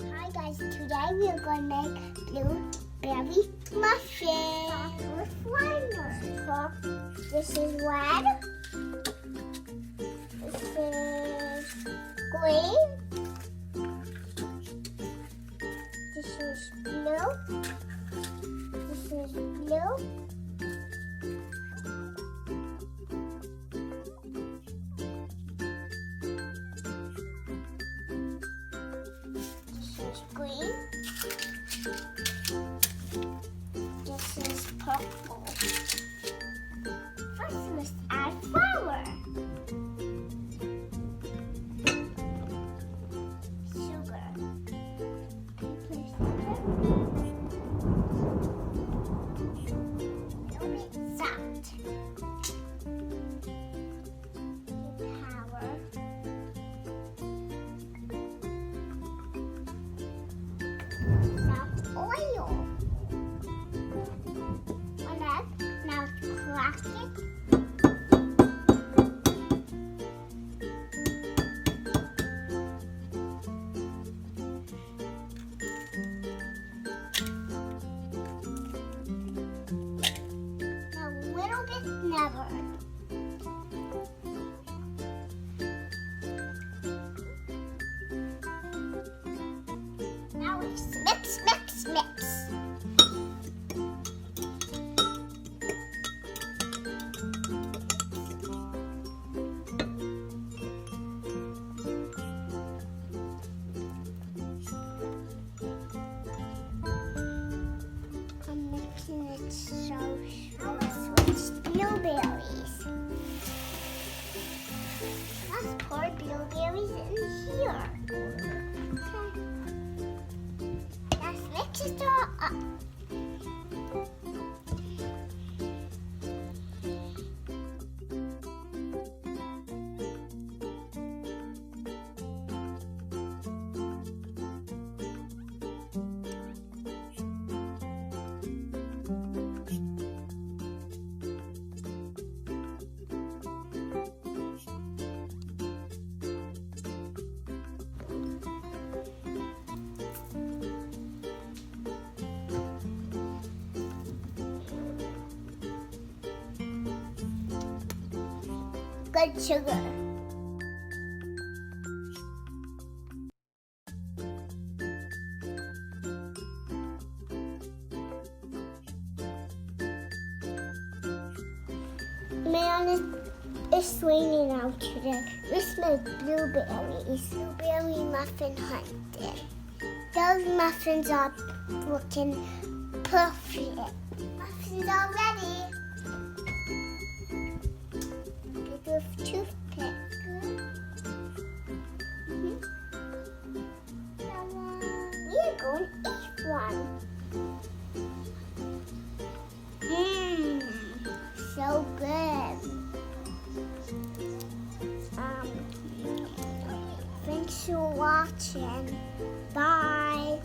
Hi guys, today we are going to make blueberry muffins with liner. This is red. This is green. This is blue. This is blue. Green. This is purple. First, we must add flour. Sugar. A little bit salt. Power. Oil. One egg. Now crack it. Now a little bit never. Now we mix, mix, mix. I'm mixing it so now let's switch blueberries. Let's pour blueberries in here. Okay. Let's mix it all up. Good sugar. Man, it's raining out today. We smelled blueberries. Blueberry muffin hunting. Those muffins are looking perfect. Muffins are ready. With toothpick. We're going to eat one. So good. Thanks for watching. Bye.